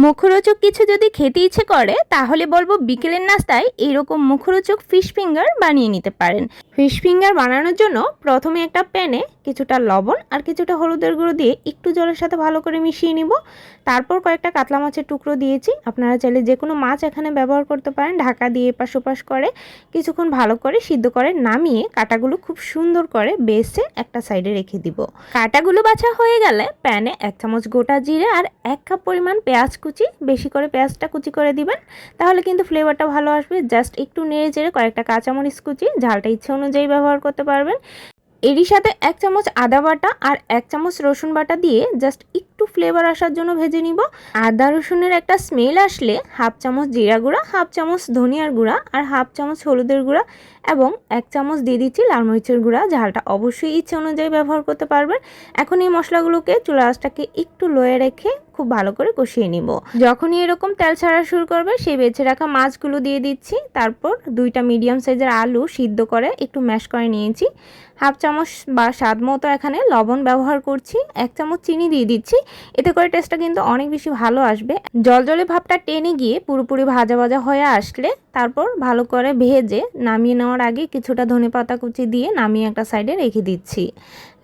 মুখরোচক কিছু যদি খেতে ইচ্ছে করে তাহলে বলবো বিকেলের নাস্তায় এরকম মুখরোচক ফিশ ফিঙ্গার বানিয়ে নিতে পারেন। ফিশ ফিঙ্গার বানানোর জন্য প্রথমে একটা প্যানে কিছুটা লবণ আর কিছুটা হলুদের গুঁড়ো দিয়ে একটু জলের সাথে ভালো করে মিশিয়ে নিব। তারপর কয়েকটা কাতলা মাছের টুকরো দিয়েছি, আপনারা চাইলে যে কোনো মাছ এখানে ব্যবহার করতে পারেন। ঢাকা দিয়ে এপাশ ওপাশ করে কিছুক্ষণ ভালো করে সিদ্ধ করে নামিয়ে কাঁটাগুলো খুব সুন্দর করে বেছে একটা সাইডে রেখে দিব। কাঁটাগুলো বাছা হয়ে গেলে প্যানে 1 চামচ গোটা জিরে আর 1 কাপ পরিমাণ পেঁয়াজ কুচি, বেশি করে পেঁয়াজটা কুচি করে দিবেন, তাহলে কিন্তু ফ্লেভারটা ভালো আসবে। জাস্ট একটু নেড়ে চেড়ে কয়েকটা কাঁচামরিচ কুচি, ঝালটা ইচ্ছে অনুযায়ী ব্যবহার করতে পারবেন। এরই সাথে 1 চামচ আদা বাটা আর 1 চামচ রসুন বাটা দিয়ে জাস্ট একটু ফ্লেভার আসার জন্য ভেজে নিব। আদা রসুনের একটা স্মেল আসলে 1/2 চামচ জিরা গুঁড়া, 1/2 চামচ ধনিয়ার গুঁড়া আর 1/2 চামচ হলুদের গুঁড়া এবং 1 চামচ দিয়ে দিচ্ছি লাল মরিচের গুঁড়া। ঝালটা অবশ্যই ইচ্ছে অনুযায়ী ব্যবহার করতে পারবেন। এখন এই মশলাগুলোকে চুলা আঁচটাকে একটু লোয়ে রেখে খুব ভালো করে কষিয়ে নিব। যখনই এরকম তেল ছাড়া শুরু করবে সেই বেছে রাখা মাছগুলো দিয়ে দিচ্ছি। তারপর 2টা মিডিয়াম সাইজের আলু সিদ্ধ করে একটু ম্যাশ করে নিয়েছি। 1/2 চামচ বা স্বাদ মতো এখানে লবণ ব্যবহার করছি। 1 চামচ চিনি দিয়ে দিচ্ছি, এতে করে টেস্টটা কিন্তু অনেক বেশি ভালো আসবে। জলজলে ভাবটা টেনে গিয়ে পুরোপুরি ভাজা ভাজা হয়ে আসলে তারপর ভালো করে ভেজে নামিয়ে নেওয়ার আগে কিছুটা ধনেপাতা কুচি দিয়ে নামিয়ে একটা সাইডে রেখে দিচ্ছি।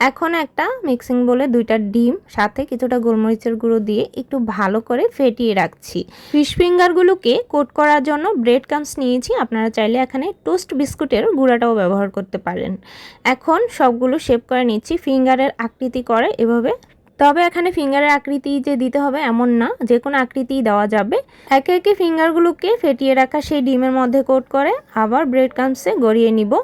এখন একটা মিক্সিং বলে 2টা ডিম সাথে কিছুটা গোলমরিচের গুঁড়ো দিয়ে একটু ভালো করে ফেটিয়ে রাখছি। ফিশ ফিঙ্গারগুলোকে কোট করার জন্য ব্রেড ক্রাম্বস নিয়েছি, আপনারা চাইলে এখানে টোস্ট বিস্কুটের গুঁড়াটাও ব্যবহার করতে পারেন। এখন সবগুলো শেপ করে নিচ্ছি ফিঙ্গারের আকৃতি করে এভাবে। তবে এখানে ফিঙ্গারের আকৃতি যে দিতে হবে এমন না, যে কোনো আকৃতিই দেওয়া যাবে। একে একে ফিঙ্গারগুলোকে ফেটিয়ে রাখা সেই ডিমের মধ্যে কোট করে আবার ব্রেড ক্রাম্বসে গড়িয়ে নিব।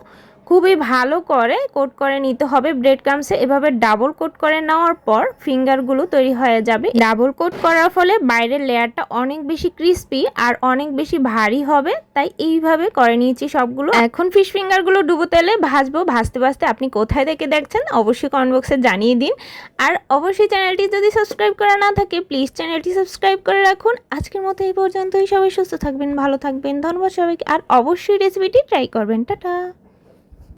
খুবই ভালো করে কোট করে নিতে হবে ব্রেড ক্রাম্বসে। এভাবে ডাবল কোট করে নেওয়ার পর ফিঙ্গারগুলো তৈরি হয়ে যাবে। ডাবল কোট করার ফলে বাইরের লেয়ারটা অনেক বেশি ক্রিস্পি আর অনেক বেশি ভারী হবে, তাই এইভাবে করে নিয়েছি সবগুলো। এখন ফিশ ফিঙ্গারগুলো ডুবো তেলে ভাজবো। ভাজতে ভাজতে আপনি কোথায় থেকে দেখছেন অবশ্যই কমেন্ট বক্সে জানিয়ে দিন। আর অবশ্যই চ্যানেলটি যদি সাবস্ক্রাইব করা না থাকে প্লিজ চ্যানেলটি সাবস্ক্রাইব করে রাখুন। আজকের মতো এই পর্যন্তই। সবাই সুস্থ থাকবেন, ভালো থাকবেন। ধন্যবাদ সবাইকে, আর অবশ্যই রেসিপিটি ট্রাই করবেন। টাটা।